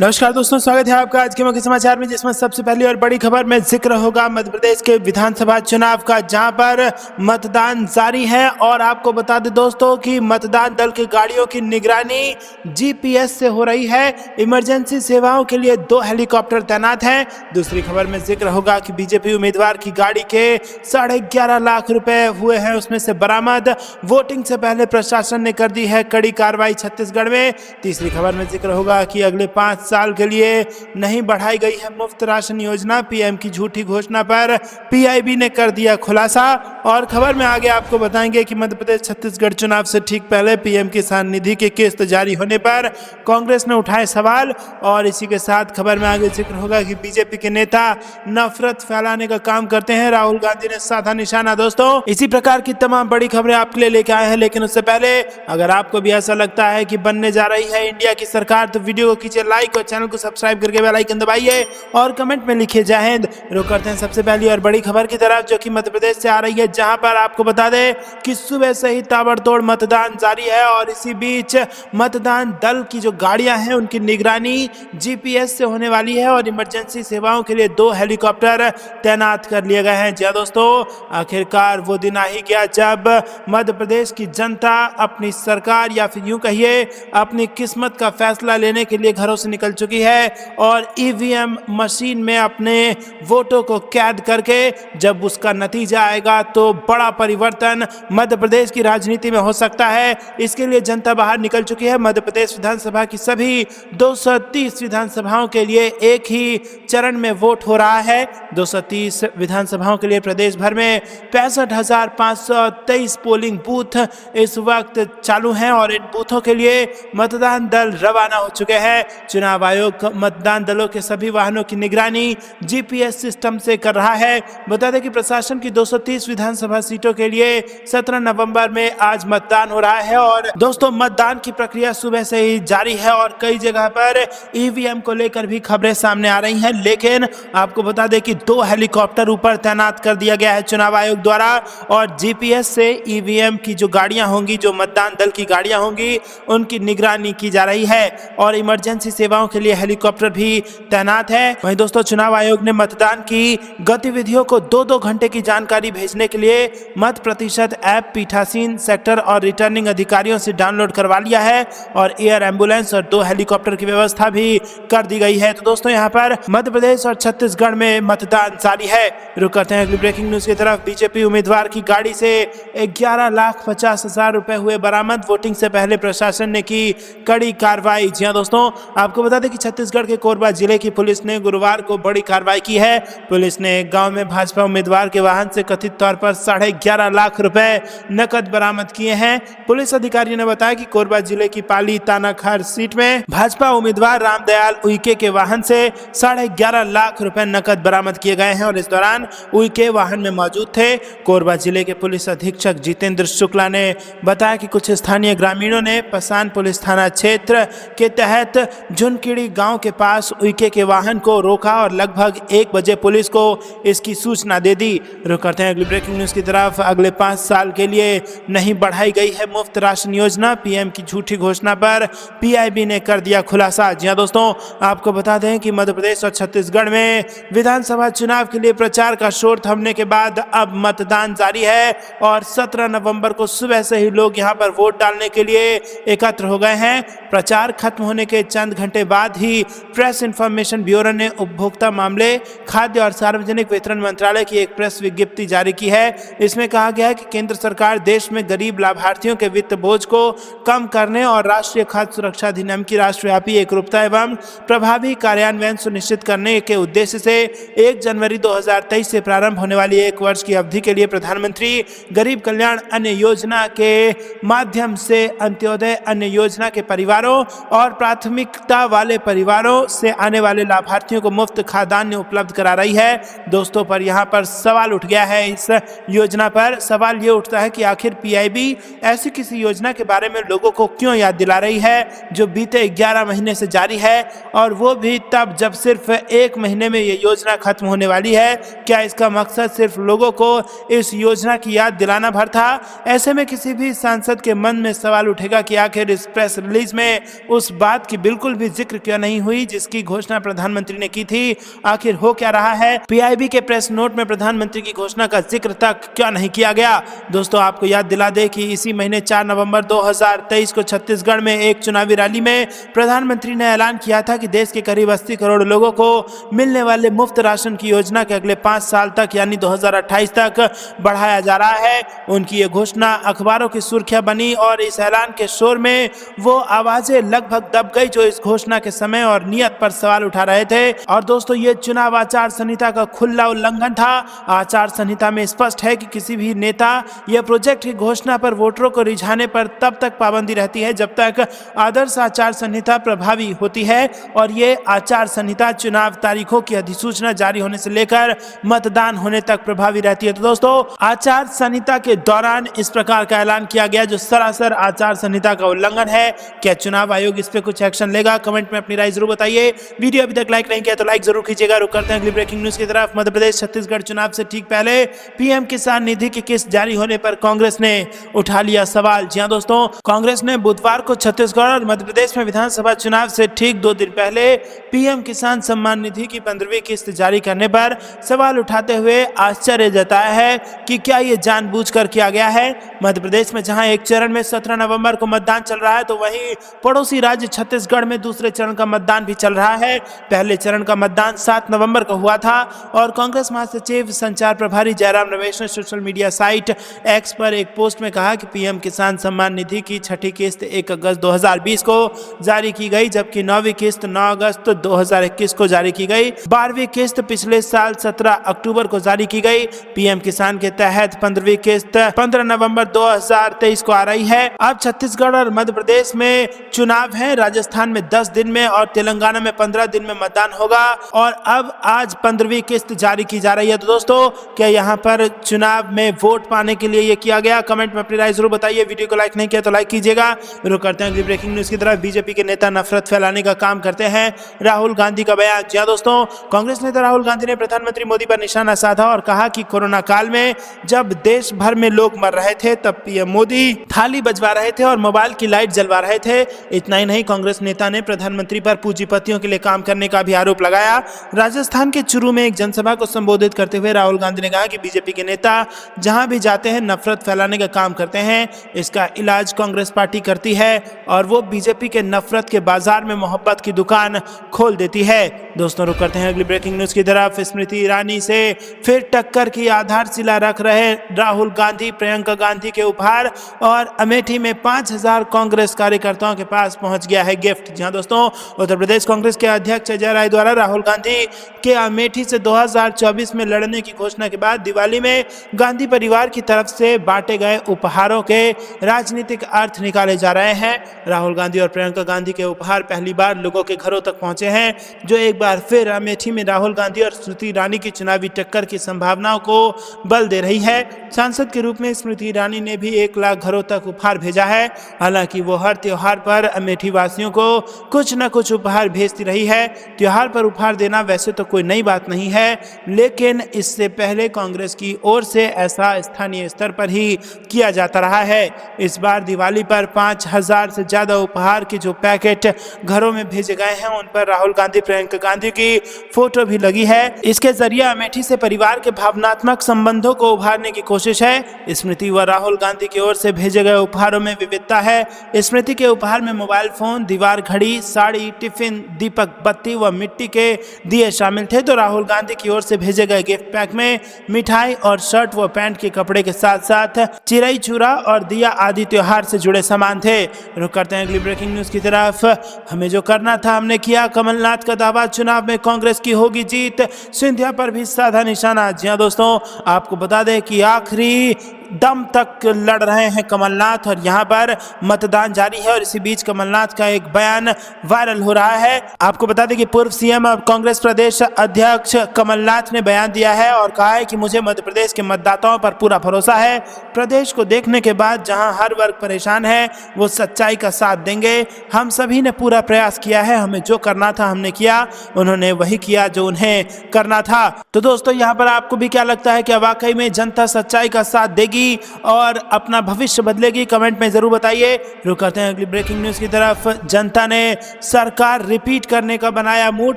नमस्कार दोस्तों, स्वागत है आपका आज के मुख्य समाचार में, जिसमें सबसे पहली और बड़ी खबर में जिक्र होगा मध्य प्रदेश के विधानसभा चुनाव का, जहां पर मतदान जारी है। और आपको बता दें दोस्तों कि मतदान दल की गाड़ियों की निगरानी जीपीएस से हो रही है। इमरजेंसी सेवाओं के लिए 2 हेलीकॉप्टर तैनात हैं। दूसरी खबर में जिक्र होगा कि बीजेपी उम्मीदवार की गाड़ी के 11.5 लाख रुपए हुए हैं उसमें से बरामद। वोटिंग से पहले प्रशासन ने कर दी है कड़ी कार्रवाई छत्तीसगढ़ में। तीसरी खबर में जिक्र होगा कि अगले 5 साल के लिए नहीं बढ़ाई गई है मुफ्त राशन योजना। पीएम की झूठी घोषणा पर पीआईबी ने कर दिया खुलासा। और खबर में आगे आपको बताएंगे कि मध्य प्रदेश छत्तीसगढ़ चुनाव से ठीक पहले पीएम किसान निधि की किस्त जारी होने पर कांग्रेस ने उठाए सवाल। और इसी के साथ खबर में आगे जिक्र होगा कि बीजेपी के नेता नफरत फैलाने का काम करते हैं, राहुल गांधी ने साधा निशाना। दोस्तों, इसी प्रकार की तमाम बड़ी खबरें आपके लिए लेके आए हैं, लेकिन उससे पहले अगर आपको भी ऐसा लगता है कि बनने जा रही है इंडिया की सरकार, तो वीडियो को कीजिए लाइक और चैनल को सब्सक्राइब करके बेल आइकन दबाइए और कमेंट में लिखिए जय हिंद। रुक करते हैं सबसे पहली और बड़ी खबर की तरफ, जो कि मध्य प्रदेश से आ रही है, जहां पर आपको बता दें कि सुबह से ही ताबड़तोड़ मतदान जारी है। और इसी बीच मतदान दल की जो गाड़ियां हैं उनकी निगरानी जीपीएस से होने वाली है और इमरजेंसी सेवाओं के लिए 2 हेलीकॉप्टर तैनात कर लिए गए हैं। जी दोस्तों, आखिरकार वो दिन आ ही गया जब मध्य प्रदेश की जनता अपनी सरकार, या फिर यूं कहिए अपनी किस्मत का फैसला लेने के लिए घरों से निकल चुकी है और ईवीएम मशीन में अपने वोटों को कैद करके जब उसका नतीजा आएगा तो बड़ा परिवर्तन मध्य प्रदेश की राजनीति में हो सकता है। इसके लिए जनता बाहर निकल चुकी है। मध्य प्रदेश विधानसभा की सभी 230 विधानसभाओं के लिए एक ही चरण में वोट हो रहा है। 230 विधानसभाओं के लिए प्रदेश भर में 65,523 पोलिंग बूथ इस वक्त चालू हैं और इन बूथों के लिए मतदान दल रवाना हो चुके हैं। चुनाव आयोग मतदान दलों के सभी वाहनों की निगरानी जीपीएस सिस्टम से कर रहा है। बता दें कि प्रशासन की 230 विधानसभा सीटों के लिए 17 नवंबर में आज मतदान हो रहा है। और दोस्तों, मतदान की प्रक्रिया सुबह से ही जारी है और कई जगह पर ईवीएम को लेकर भी खबरें सामने आ रही हैं। लेकिन आपको बता दें कि 2 हेलीकॉप्टर ऊपर तैनात कर दिया गया है चुनाव आयोग द्वारा और जीपीएस से ईवीएम की जो गाड़ियां होंगी, जो मतदान दल की गाड़ियां होंगी, उनकी निगरानी की जा रही है और इमरजेंसी सेवाओं के लिए हेलीकॉप्टर भी तैनात है। वहीं दोस्तों, चुनाव आयोग ने मतदान की गतिविधियों को 2-2 घंटे की जानकारी भेजने के लिए मत प्रतिशत ऐप पीठासीन सेक्टर और रिटर्निंग अधिकारियों से डाउनलोड करवा लिया है और एयर एम्बुलेंस और 2 हेलीकॉप्टर की व्यवस्था भी कर दी गई है। तो दोस्तों, यहाँ पर मध्य प्रदेश और छत्तीसगढ़ में मतदान जारी है। रुक करते हैं अगली ब्रेकिंग न्यूज की तरफ। बीजेपी उम्मीदवार की गाड़ी से 11,50,000 रुपए हुए बरामद। वोटिंग से पहले प्रशासन ने की कड़ी कार्रवाई। जी हाँ दोस्तों, आपको बता दें कि छत्तीसगढ़ के कोरबा जिले की पुलिस ने गुरुवार को बड़ी कार्रवाई की है। पुलिस ने एक गांव में भाजपा उम्मीदवार के वाहन से कथित तौर पर 11.5 लाख रुपए नकद बरामद किए हैं। पुलिस अधिकारियों ने बताया कि कोरबा जिले की पाली तानाखार सीट में भाजपा उम्मीदवार रामदयाल उइके के वाहन से 11.5 लाख रुपए नकद बरामद किए गए हैं और इस दौरान उइके वाहन में मौजूद थे। कोरबा जिले के पुलिस अधीक्षक जितेंद्र शुक्ला ने बताया कि कुछ स्थानीय ग्रामीणों ने पसान पुलिस थाना क्षेत्र के तहत झुनकीड़ी गांव के पास उइके के वाहन को रोका और लगभग 1 बजे पुलिस को इसकी सूचना दे दी। रुक करते हैं अगली ब्रेकिंग न्यूज की तरफ। अगले 5 साल के लिए नहीं बढ़ाई गई है मुफ्त राशन योजना। पीएम की झूठी घोषणा पर पीआईबी ने कर दिया खुलासा। जी हां दोस्तों, आपको बता दें कि मध्य प्रदेश और छत्तीसगढ़ में विधानसभा चुनाव के लिए प्रचार का शोर थमने के बाद अब मतदान जारी है और 17 नवंबर को सुबह से ही लोग यहां पर वोट डालने के लिए एकत्र हो गए हैं। प्रचार खत्म होने के चंद घंटे बाद ही प्रेस इंफॉर्मेशन ब्यूरो ने उपभोक्ता मामले, खाद्य और सार्वजनिक वितरण मंत्रालय की एक प्रेस विज्ञप्ति जारी की है। इसमें कहा गया है कि केंद्र सरकार देश में गरीब लाभार्थियों के वित्त बोझ को कम करने और राष्ट्रीय खाद्य सुरक्षा अधिनियम की राष्ट्रव्यापी एकरूपता एवं प्रभावी कार्यान्वयन सुनिश्चित करने के उद्देश्य से 1 जनवरी 2023 से प्रारंभ होने वाली 1 वर्ष की अवधि के लिए प्रधानमंत्री गरीब कल्याण अन्न योजना के माध्यम से अंत्योदय अन्न योजना के परिवारों और प्राथमिकता वाले परिवारों से आने वाले लाभार्थियों को मुफ्त खाद्यान्न उपलब्ध करा रही है। दोस्तों, पर यहाँ पर सवाल उठ गया है इस योजना पर सवाल ये उठता है कि आखिर पीआईबी ऐसी किसी योजना के बारे में लोगों को क्यों याद दिला रही है जो बीते 11 महीने से जारी है, और वो भी तब जब सिर्फ 1 महीने में ये योजना खत्म होने वाली है। क्या इसका मकसद सिर्फ लोगों को इस योजना की याद दिलाना भर था? ऐसे में किसी भी सांसद के मन में सवाल उठेगा कि आखिर इस प्रेस रिलीज में उस बात की बिल्कुल भी जिक्र क्यों नहीं हुई जिसकी घोषणा प्रधानमंत्री ने की थी। आखिर हो क्या रहा है? पीआईबी के प्रेस नोट में प्रधानमंत्री की घोषणा का जिक्र तक क्यों नहीं किया गया? दोस्तों, आपको याद दिला दे कि इसी महीने 4 नवंबर 2023 को छत्तीसगढ़ में एक चुनावी रैली में प्रधानमंत्री ने ऐलान किया था कि देश के करीब 80 करोड़ लोगों को मिलने वाले मुफ्त राशन की योजना के अगले 5 साल तक यानी 2028 तक बढ़ाया जा रहा है। उनकी ये घोषणा अखबारों की सुर्खियां बनी और इस ऐलान के शोर में वो आवाजें लगभग दब गई जो इस घोषणा के समय और नियत पर सवाल उठा रहे थे। और दोस्तों, ये चुनाव आचार संहिता का खुला उल्लंघन था। आचार संहिता में स्पष्ट है कि किसी भी नेता या प्रोजेक्ट की घोषणा पर वोटरों को रिझाने पर तब तक पाबंदी रहती है जब तक आदर्श आचार संहिता प्रभावी होती है, और ये आचार संहिता चुनाव तारीखों की अधिसूचना जारी होने से लेकर मतदान होने तक प्रभावी रहती है। तो दोस्तों, आचार संहिता के दौरान इस प्रकार का ऐलान किया गया जो सरासर आचार संहिता का उल्लंघन है। क्या चुनाव आयोग इस पे कुछ एक्शन लेगा? कमेंट में अपनी राय जरूर बताइए। वीडियो अभी तक लाइक नहीं किया तो लाइक जरूर कीजिएगा। रुक करते हैं अगली ब्रेकिंग न्यूज की तरफ। मध्य प्रदेश छत्तीसगढ़ चुनाव से ठीक पहले पीएम किसान निधि की किस्त जारी होने पर कांग्रेस ने उठा लिया सवाल। जी हां दोस्तों, कांग्रेस ने बुधवार को छत्तीसगढ़ और मध्य प्रदेश में विधानसभा चुनाव से ठीक 2 दिन पहले पीएम किसान सम्मान निधि की 15वीं किस्त जारी करने पर सवाल उठाते हुए आश्चर्य जताया है कि क्या ये जानबूझकर किया गया है। मध्य प्रदेश में जहां एक चरण में 17 नवंबर को मतदान चल रहा है तो वहीं पड़ोसी राज्य छत्तीसगढ़ में दूसरे चरण का मतदान भी चल रहा है। पहले चरण का मतदान 7 नवंबर को हुआ था और कांग्रेस महासचिव संचार प्रभारी जयराम रमेश ने सोशल मीडिया साइट एक्स पर एक पोस्ट में कहा कि पीएम किसान सम्मान निधि की 6ठी किस्त 1 अगस्त 2020 को जारी की गई, जबकि 9वीं किस्त 9 अगस्त 2021 को जारी की गई। 12वीं किस्त पिछले साल 17 अक्टूबर को जारी की गई। पीएम किसान के तहत 15वीं किस्त 15 नवंबर 2023 को आ रही है। अब छत्तीसगढ़ और मध्य प्रदेश में चुनाव है। राजस्थान में 10 दिन में और तेलंगाना में 15 दिन में मतदान होगा और अब आज 15वीं किस्त जारी की जा रही है। तो दोस्तों, क्या यहाँ पर चुनाव में वोट पाने के लिए ये किया गया? कमेंट में अपनी राय जरूर बताइए। वीडियो को लाइक नहीं किया तो लाइक कीजिएगा। रुक करते हैं अगली ब्रेकिंग न्यूज की तरफ। बीजेपी के नेता नफरत फैलाने का काम करते हैं, राहुल गांधी का बयान। जी हां दोस्तों, कांग्रेस नेता राहुल गांधी ने प्रधानमंत्री मोदी पर निशाना साधा और कहा कि कोरोना काल में जब देश भर में लोग मर रहे थे तब पीएम मोदी थाली बजवा रहे थे और मोबाइल की लाइट जलवा रहे थे। इतना ही नहीं, कांग्रेस नेता ने प्रधानमंत्री पर पूंजीपतियों के लिए काम करने का भी आरोप लगाया। राजस्थान के चुरू में एक जनसभा को संबोधित करते हुए राहुल गांधी ने कहा कि बीजेपी के नेता जहां भी जाते हैं नफरत फैलाने का काम करते हैं। इसका इलाज कांग्रेस पार्टी करती है और वो बीजेपी के नफरत के बाजार में मोहब्बत की दुकान खोल देती है। दोस्तों, रुक करते हैं अगली ब्रेकिंग न्यूज की तरफ। स्मृति ईरानी से फिर टक्कर की आधारशिला रख रहे राहुल गांधी, प्रियंका गांधी के उपहार और अमेठी में 5000 कांग्रेस कार्यकर्ताओं के पास पहुंच गया है गिफ्ट। जहां दोस्तों, उत्तर प्रदेश कांग्रेस के अध्यक्ष अजय राय द्वारा राहुल गांधी के अमेठी से 2024 में लड़ने की घोषणा के बाद दिवाली में गांधी परिवार की तरफ से बांटे गए उपहारों के राजनीतिक अर्थ निकाले जा रहे हैं। राहुल गांधी और प्रियंका गांधी के उपहार पहली बार लोगों के घरों तक पहुंचे हैं, जो एक बार फिर अमेठी में राहुल गांधी और स्मृति ईरानी की चुनावी टक्कर की संभावनाओं को बल दे रही है। सांसद के रूप में स्मृति ईरानी ने भी 1 लाख घरों तक उपहार भेजा है। हालांकि वो हर त्योहार पर अमेठी वासियों को कुछ न कुछ उपहार भेजती रही है। त्योहार पर उपहार देना वैसे तो कोई नई बात नहीं है, लेकिन इससे पहले कांग्रेस की ओर से ऐसा स्थानीय स्तर पर ही किया जाता रहा है। इस बार दिवाली पर 5000 से ज्यादा उपहार के जो पैकेट घरों में भेजे गए हैं उन पर राहुल गांधी, प्रियंका गांधी की फोटो भी लगी है। इसके जरिए अमेठी से परिवार के भावनात्मक संबंधों को उभारने की कोशिश है। स्मृति व राहुल गांधी की ओर से भेजे गए उपहारों में विविधता है। स्मृति के उपहार में मोबाइल फोन, दीवार घड़ी, साड़ी, टिफिन, दीपक बत्ती व मिट्टी के दिए शामिल थे, तो राहुल गांधी की ओर से भेजे गए गिफ्ट पैक में मिठाई और शर्ट व पैंट के कपड़े के साथ साथ चिरई चूरा और दिया आदि त्योहार से जुड़े सामान थे। रुक करते हैं अगली ब्रेकिंग न्यूज की तरफ। हमें जो करना था हमने किया, कमलनाथ का दावा, चुनाव में कांग्रेस की होगी जीत, सिंधिया पर भी साधा निशाना। जी हां दोस्तों, आपको बता दें कि आखिरी दम तक लड़ रहे हैं कमलनाथ और यहाँ पर मतदान जारी है। और इसी बीच कमलनाथ का एक बयान वायरल हो रहा है। आपको बता दें कि पूर्व सीएम और कांग्रेस प्रदेश अध्यक्ष कमलनाथ ने बयान दिया है और कहा है कि मुझे मध्य प्रदेश के मतदाताओं पर पूरा भरोसा है। प्रदेश को देखने के बाद जहां हर वर्ग परेशान है वो सच्चाई का साथ देंगे। हम सभी ने पूरा प्रयास किया है, हमें जो करना था हमने किया, उन्होंने वही किया जो उन्हें करना था। तो दोस्तों यहाँ पर आपको भी क्या लगता है कि वाकई में जनता सच्चाई का साथ देगी और अपना भविष्य बदलेगी? कमेंट में जरूर बताइए। रुक करते हैं अगली ब्रेकिंग न्यूज की तरफ। जनता ने सरकार रिपीट करने का बनाया मूड,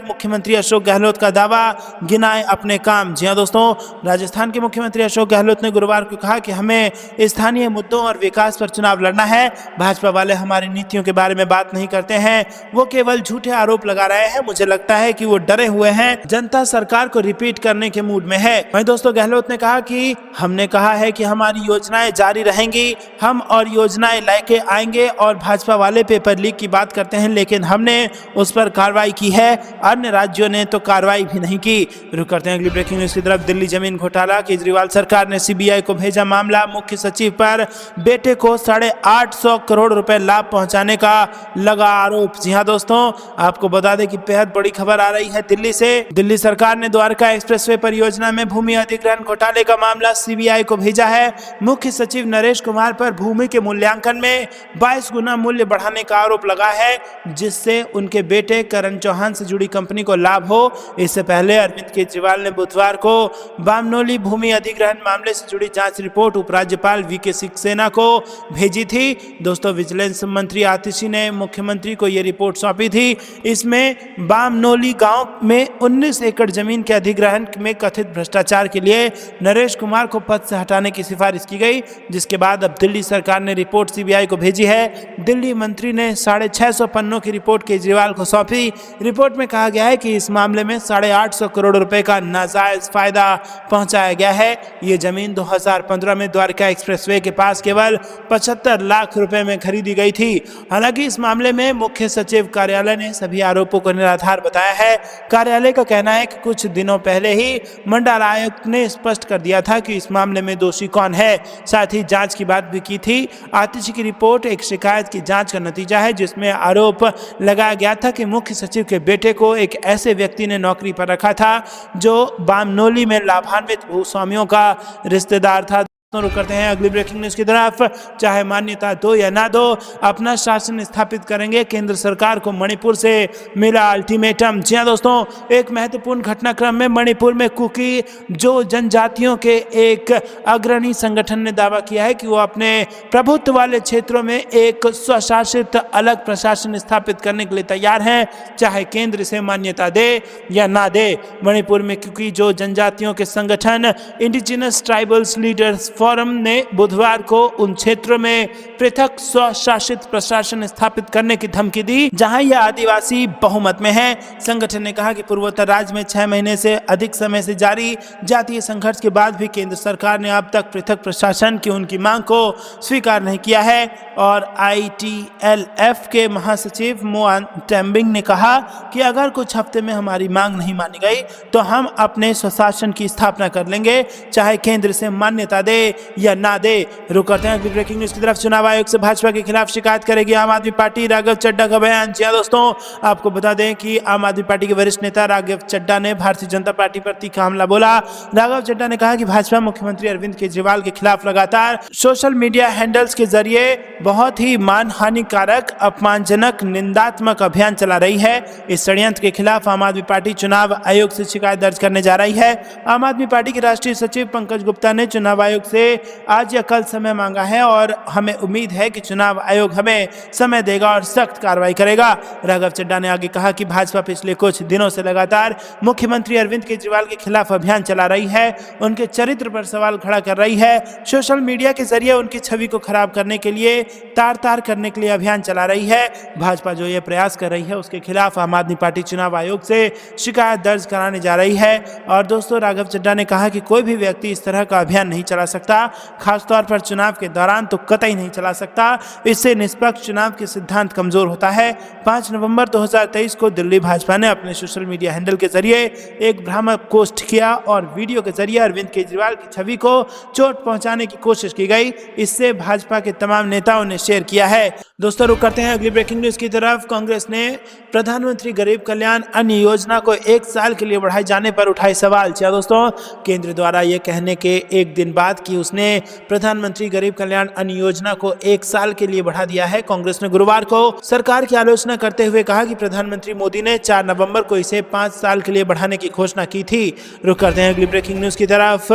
मुख्यमंत्री अशोक गहलोत का दावा, गिनाए अपने काम। जी हां दोस्तों, राजस्थान के मुख्यमंत्री अशोक गहलोत ने गुरुवार को कहा कि हमें स्थानीय मुद्दों और विकास पर चुनाव लड़ना है। भाजपा वाले हमारी नीतियों के बारे में बात नहीं करते हैं, वो केवल झूठे आरोप लगा रहे हैं। मुझे लगता है कि वो डरे हुए हैं, जनता सरकार को रिपीट करने के मूड में है। वहीं दोस्तों गहलोत ने कहा कि हमने कहा है कि हमारी योजनाएं जारी रहेंगी, हम और योजनाएं लेके आएंगे। और भाजपा वाले पेपर लीक की बात करते हैं लेकिन हमने उस पर कार्रवाई की है, अन्य राज्यों ने तो कार्रवाई भी नहीं की। रुक करते हैं अगली ब्रेकिंग न्यूज की तरफ। दिल्ली जमीन घोटाला, केजरीवाल सरकार ने सीबीआई को भेजा मामला, मुख्य सचिव पर बेटे को 850 करोड़ रुपए लाभ पहुंचाने का लगा आरोप। जी हां दोस्तों, आपको बता दें कि बेहद बड़ी खबर आ रही है दिल्ली से। दिल्ली सरकार ने द्वारका एक्सप्रेसवे परियोजना में भूमि अधिग्रहण घोटाले का मामला सीबीआई को भेजा है। मुख्य सचिव नरेश कुमार पर भूमि के मूल्यांकन में 22 गुना मूल्य बढ़ाने का आरोप लगा है, जिससे उनके बेटे करण चौहान से जुड़ी कंपनी को लाभ हो। इससे पहले अरविंद केजरीवाल ने बुधवार को बामनोली भूमि अधिग्रहण मामले से जुड़ी जांच रिपोर्ट उपराज्यपाल वीके सक्सेना को भेजी थी। दोस्तों, विजिलेंस मंत्री आतिशी ने मुख्यमंत्री को यह रिपोर्ट सौंपी थी। इसमें बामनोली गांव में 19 एकड़ जमीन के अधिग्रहण में कथित भ्रष्टाचार के लिए नरेश कुमार को पद से हटाने की सिफारिश की गई, जिसके बाद अब दिल्ली सरकार ने रिपोर्ट सीबीआई को भेजी है। दिल्ली मंत्री ने 650 पन्नों की रिपोर्ट केजरीवाल को सौंपी। रिपोर्ट में कहा गया है कि इस मामले में 850 करोड़ रुपए का नाजायज फायदा पहुंचाया गया है। ये जमीन 2015 में द्वारका एक्सप्रेसवे के पास केवल 75 लाख रुपए में खरीदी गई थी। हालांकि इस मामले में मुख्य सचिव कार्यालय ने सभी आरोपों को निराधार बताया है। कार्यालय का कहना है कि कुछ दिनों पहले ही मंडल आयुक्त ने स्पष्ट कर दिया था कि इस मामले में दोषी कौन है, साथ ही जांच की बात भी की थी। आतिशी की रिपोर्ट एक शिकायत की जांच का नतीजा है, जिसमें आरोप लगाया गया था कि मुख्य सचिव के बेटे को एक ऐसे व्यक्ति ने नौकरी पर रखा था जो बामनोली में लाभान्वित भूस्वामियों का रिश्तेदार था। रुक करते हैं अगली ब्रेकिंग न्यूज की तरफ। चाहे मान्यता दो या ना दो, अपना शासन स्थापित करेंगे, केंद्र सरकार को मणिपुर से मिला अल्टीमेटम। जी हां दोस्तों, एक महत्वपूर्ण घटनाक्रम में मणिपुर में कुकी जो जनजातियों के एक अग्रणी संगठन ने दावा किया है कि वो अपने प्रभुत्व वाले क्षेत्रों में एक स्वशासित अलग प्रशासन स्थापित करने के लिए तैयार हैं, चाहे केंद्र इसे मान्यता दे या ना दे। मणिपुर में कुकी जो जनजातियों के संगठन इंडिजिनस ट्राइबल्स लीडर्स फोरम ने बुधवार को उन क्षेत्रों में पृथक स्वशासित प्रशासन स्थापित करने की धमकी दी जहां यह आदिवासी बहुमत में है। संगठन ने कहा कि पूर्वोत्तर राज्य में 6 महीने से अधिक समय से जारी जातीय संघर्ष के बाद भी केंद्र सरकार ने अब तक पृथक प्रशासन की उनकी मांग को स्वीकार नहीं किया है। और ITLF के महासचिव मोअन टेम्बिंग ने कहा कि अगर कुछ हफ्ते में हमारी मांग नहीं मानी गई तो हम अपने स्वशासन की स्थापना कर लेंगे, चाहे केंद्र से मान्यता दे या ना दे। रुक करते हैं ब्रेकिंग न्यूज की तरफ। चुनाव आयोग से भाजपा के खिलाफ शिकायत करेगी आम आदमी पार्टी, राघव चड्ढा का बयान। जी हां दोस्तों, आपको बता दें कि आम आदमी पार्टी के वरिष्ठ नेता राघव चड्ढा ने भारतीय जनता पार्टी पर तीखा हमला बोला। राघव चड्ढा ने कहा कि भाजपा मुख्यमंत्री अरविंद केजरीवाल के खिलाफ लगातार सोशल मीडिया हैंडल्स के जरिए बहुत ही मानहानिकारक, अपमानजनक, निंदात्मक अभियान चला रही है। इस षड्यंत्र के खिलाफ आम आदमी पार्टी चुनाव आयोग से शिकायत दर्ज करने जा रही है। आम आदमी पार्टी के राष्ट्रीय सचिव पंकज गुप्ता ने चुनाव आयोग से आज या कल समय मांगा है और हमें उम्मीद है कि चुनाव आयोग हमें समय देगा और सख्त कार्रवाई करेगा। राघव चड्ढा ने आगे कहा कि भाजपा पिछले कुछ दिनों से लगातार मुख्यमंत्री अरविंद केजरीवाल के खिलाफ अभियान चला रही है, उनके चरित्र पर सवाल खड़ा कर रही है, सोशल मीडिया के जरिए उनकी छवि को खराब करने के लिए, तार तार करने के लिए अभियान चला रही है। भाजपा जो ये प्रयास कर रही है उसके खिलाफ आम आदमी पार्टी चुनाव आयोग से शिकायत दर्ज कराने जा रही है। और दोस्तों, राघव चड्ढा ने कहा कि कोई भी व्यक्ति इस तरह का अभियान नहीं चला सकता। सकता, खासतौर पर चुनाव के दौरान तो कतई नहीं चला सकता। इससे निष्पक्ष चुनाव के सिद्धांत कमजोर होता है। 5 नवंबर 2023 को दिल्ली भाजपा ने अपने सोशल मीडिया हैंडल के जरिए एक भ्रामक पोस्ट किया और वीडियो के जरिए अरविंद केजरीवाल की छवि को चोट पहुंचाने की कोशिश की गई। इससे भाजपा के तमाम नेताओं ने शेयर किया है। दोस्तों, रुक करते हैं अगली ब्रेकिंग न्यूज की तरफ। कांग्रेस ने प्रधानमंत्री गरीब कल्याण अन्न योजना को 1 साल के लिए बढ़ाए जाने पर उठाए सवाल। क्या दोस्तों, केंद्र द्वारा यह कहने के एक दिन बाद कि उसने प्रधानमंत्री गरीब कल्याण अन्न योजना को 1 साल के लिए बढ़ा दिया है, कांग्रेस ने गुरुवार को सरकार की आलोचना करते हुए कहा कि प्रधानमंत्री मोदी ने 4 नवंबर को इसे 5 साल के लिए बढ़ाने की घोषणा की थी। रुक करते हैं अगली ब्रेकिंग न्यूज की तरफ।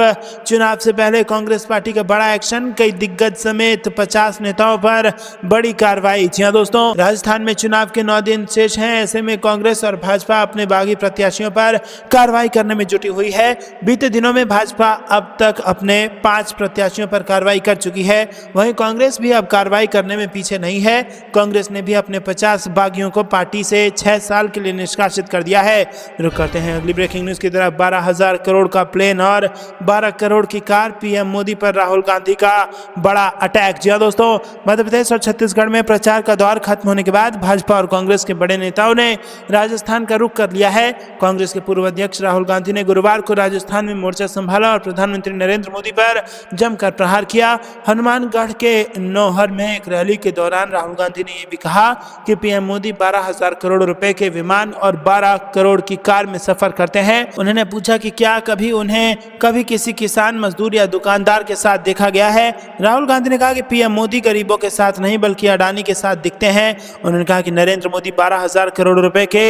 चुनाव से पहले कांग्रेस पार्टी का बड़ा एक्शन, कई दिग्गज समेत 50 नेताओं पर बड़ी कार्रवाई। जी हां दोस्तों, राजस्थान में चुनाव के 9 दिन शेष हैं। ऐसे में कांग्रेस और भाजपा अपने बागी प्रत्याशियों पर कार्रवाई करने में जुटी हुई है। बीते दिनों में भाजपा अब तक अपने 5 प्रत्याशियों पर कार्रवाई कर चुकी है। वहीं कांग्रेस भी अब कार्रवाई करने में पीछे नहीं है। कांग्रेस ने भी अपने 50 बागियों को पार्टी से 6 साल के लिए निष्कासित कर दिया है। रुक करते हैं अगली ब्रेकिंग न्यूज की तरफ। 12,000 करोड़ का प्लेन और 12 करोड़ की कार, पीएम मोदी पर राहुल गांधी का बड़ा अटैक। जी हां दोस्तों, मध्य प्रदेश और छत्तीसगढ़ में प्रचार का दौर खत्म होने के बाद भाजपा और कांग्रेस के बड़े नेताओं ने राजस्थान का रुख कर लिया है। कांग्रेस के पूर्व अध्यक्ष राहुल गांधी ने गुरुवार को राजस्थान में मोर्चा संभाला और प्रधानमंत्री नरेंद्र मोदी पर जमकर प्रहार किया। हनुमानगढ़ के नौहर में एक रैली के दौरान राहुल गांधी ने यह भी कहा कि पीएम मोदी 12,000 करोड़ रुपए के विमान और 12 करोड़ की कार में सफर करते हैं। उन्होंने पूछा कि क्या कभी किसी किसान, मजदूर या दुकानदार के साथ देखा गया है। राहुल गांधी ने कहा कि पीएम मोदी गरीबों के साथ नहीं बल्कि अडानी के साथ दिखते हैं। उन्होंने कहा कि नरेंद्र मोदी 12,000 करोड़ रुपए के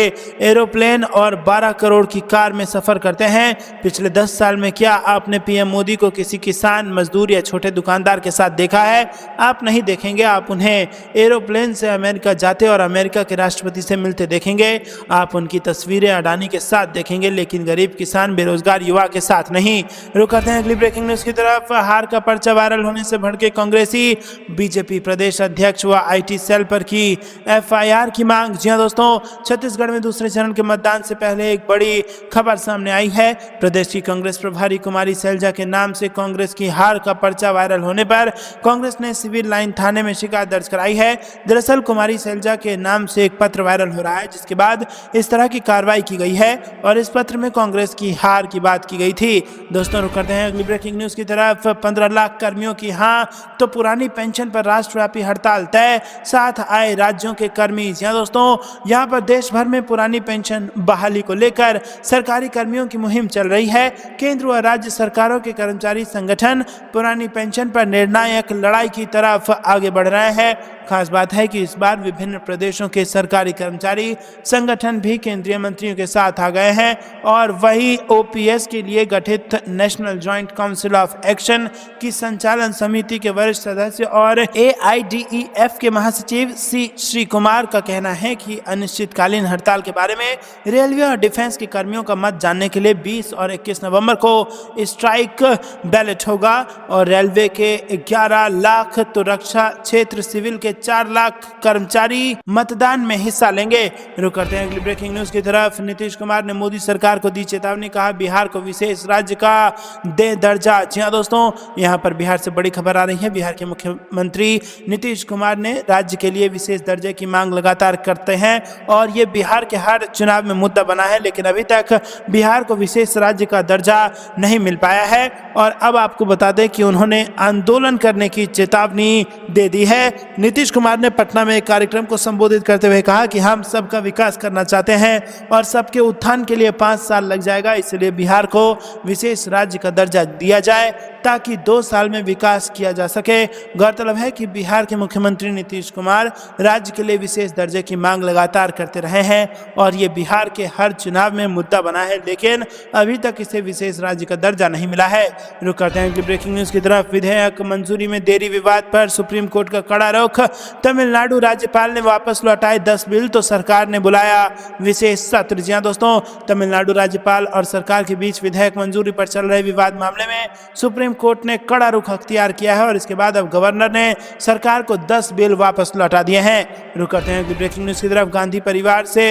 एरोप्लेन और 12 करोड़ की कार में सफर करते हैं। पिछले 10 साल में क्या आपने पीएम मोदी को किसी किसान, मजदूर या छोटे दुकानदार के साथ देखा है? आप नहीं देखेंगे। आप उन्हें एरोप्लेन से अमेरिका जाते और अमेरिका के राष्ट्रपति से मिलते देखेंगे। आप उनकी तस्वीरें अडानी के साथ देखेंगे, लेकिन गरीब किसान, बेरोजगार युवा के साथ नहीं। रुक करते हैं अगली ब्रेकिंग न्यूज की तरफ। हार का पर्चा वायरल होने से भड़के कांग्रेसी, बीजेपी प्रदेश अध्यक्ष व आईटी सेल पर की एफआईआर की मांग। जी हां दोस्तों, छत्तीसगढ़ में दूसरे चरण के मतदान से पहले एक बड़ी खबर सामने आई है। प्रदेश की कांग्रेस प्रभारी कुमारी सैलजा के नाम से कांग्रेस की हार का पर्चा वायरल होने पर कांग्रेस ने सिविल लाइन थाने में शिकायत दर्ज कराई है। दरअसल कुमारी सैलजा के नाम से एक पत्र वायरल हो रहा है, जिसके बाद इस तरह की कार्रवाई की गई है और इस पत्र में कांग्रेस की हार की बात की गई थी। दोस्तों, रुक करते हैं अगली ब्रेकिंग न्यूज की तरफ। 15 लाख कर्मियों की हां तो पुरानी पेंशन पर राष्ट्रव्यापी हड़ताल तय, साथ आए राज्यों के कर्मी। यहाँ दोस्तों, यहाँ पर देश भर में पुरानी पेंशन बहाली को लेकर सरकारी कर्मियों की मुहिम चल रही है। केंद्र व राज्य सरकारों के कर्मचारी संगठन पुरानी पेंशन पर निर्णायक लड़ाई की तरफ आगे बढ़ रहे हैं। खास बात है कि इस बार विभिन्न प्रदेशों के सरकारी कर्मचारी संगठन भी केंद्रीय मंत्रियों के साथ आ गए हैं और वही ओपीएस के लिए गठित national joint council of action की संचालन समिति के वरिष्ठ सदस्य और एआईडीईएफ के महासचिव श्री कुमार का कहना है कि अनिश्चितकालीन हड़ताल के बारे में रेलवे और डिफेंस के कर्मियों का मत जानने के लिए 20 और 21 नवंबर को स्ट्राइक बैलेट होगा और रेलवे के 11 लाख तो रक्षा क्षेत्र सिविल के 4 लाख कर्मचारी मतदान में हिस्सा लेंगे। रुक करते हैं अगली ब्रेकिंग न्यूज की तरफ। नीतीश कुमार ने मोदी सरकार को दी चेतावनी, कहा बिहार को विशेष राज्य का दे दर्जा। जी हां दोस्तों, यहां पर बिहार से बड़ी खबर आ रही है। बिहार के मुख्यमंत्री नीतीश कुमार ने राज्य के लिए विशेष दर्जे की मांग लगातार करते हैं और ये बिहार के हर चुनाव में मुद्दा बना है, लेकिन अभी तक बिहार को विशेष राज्य का दर्जा नहीं मिल पाया है। और अब आपको बता दें कि उन्होंने आंदोलन करने की चेतावनी दे दी है। नीतीश कुमार ने पटना में एक कार्यक्रम को संबोधित करते हुए कहा कि हम सबका विकास करना चाहते हैं और सबके उत्थान के लिए 5 साल लग जाएगा, इसलिए बिहार को विशेष राज्य का दर्जा दिया जाए ताकि 2 साल में विकास किया जा सके। गौरतलब है कि बिहार के मुख्यमंत्री नीतीश कुमार राज्य के लिए विशेष दर्जे की मांग लगातार करते रहे हैं और ये बिहार के हर चुनाव में मुद्दा बना है, लेकिन अभी तक इसे विशेष राज्य का दर्जा नहीं मिला है। रुक करते हैं ब्रेकिंग न्यूज की तरफ। विधेयक मंजूरी में देरी विवाद पर सुप्रीम कोर्ट का कड़ा रुख। तमिलनाडु राज्यपाल ने वापस लौटाए 10 बिल तो सरकार ने बुलाया विशेष सत्र। जी हां दोस्तों, तमिलनाडु राज्यपाल और सरकार के बीच विधेयक मंजूरी पर चल रहे विवाद मामले में सुप्रीम कोर्ट ने कड़ा रुख अख्तियार किया है और इसके बाद अब गवर्नर ने सरकार को 10 बिल वापस लौटा दिए हैं। रुक करते हैं ब्रेकिंग न्यूज की तरफ। गांधी परिवार से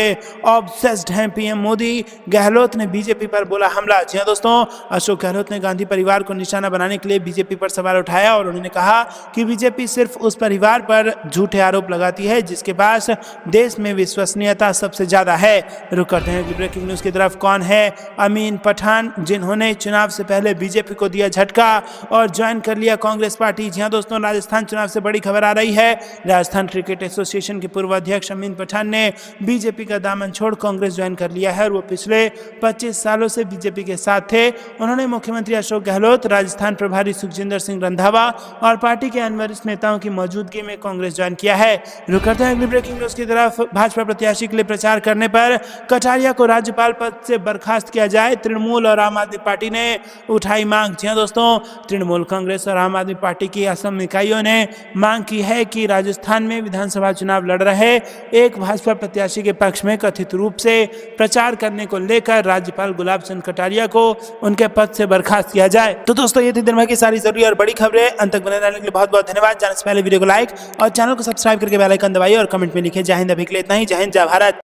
ऑब्सेस्ड हैं पीएम मोदी, गहलोत ने बीजेपी पर बोला हमला। जी हां दोस्तों, अशोक गहलोत ने गांधी परिवार को निशाना बनाने के लिए बीजेपी पर सवाल उठाया और उन्होंने कहा कि बीजेपी सिर्फ उस परिवार पर झूठे आरोप लगाती है जिसके पास देश में विश्वसनीयता सबसे ज्यादा है। रुक करते हैं ब्रेकिंग न्यूज की तरफ। कौन है अमीन पठान, जिन्होंने चुनाव से पहले बीजेपी को दिया झटका और ज्वाइन कर लिया कांग्रेस पार्टी। जी हां दोस्तों, राजस्थान चुनाव से बड़ी खबर आ रही है। राजस्थान क्रिकेट एसोसिएशन के पूर्व अध्यक्ष अमीन पठान ने बीजेपी का दामन छोड़ कांग्रेस ज्वाइन कर लिया है और वो पिछले 25 सालों से बीजेपी के साथ थे। उन्होंने मुख्यमंत्री अशोक गहलोत, राजस्थान प्रभारी सुखजिंदर सिंह रंधावा और पार्टी के अन्य वरिष्ठ नेताओं की मौजूदगी में कांग्रेस ज्वाइन किया है। रुक करते हैं अगली ब्रेकिंग न्यूज की तरफ। भाजपा प्रत्याशी के लिए प्रचार करने पर कटारिया को राज्यपाल पद से बर्खास्त किया जाए, तृणमूल और आम आदमी पार्टी ने उठाई मांग। जी हां दोस्तों, तृणमूल कांग्रेस और आम आदमी पार्टी की असम इकाइयों ने मांग की है कि राजस्थान में विधानसभा चुनाव लड़ रहे एक भाजपा प्रत्याशी के पक्ष में कथित रूप से प्रचार करने को लेकर राज्यपाल गुलाब चंद कटारिया को उनके पद से बर्खास्त किया जाए। तो दोस्तों, ये थी दिन भर की सारी जरूरी और बड़ी खबरें। अंत तक बने रहने के लिए बहुत बहुत धन्यवाद। जाने से पहले वीडियो को लाइक और चैनल को सब्सक्राइब करके बेल आइकन दबाइए और कमेंट में लिखिए जय हिंद। अभी के लिए इतना ही। जय हिंद, जय भारत।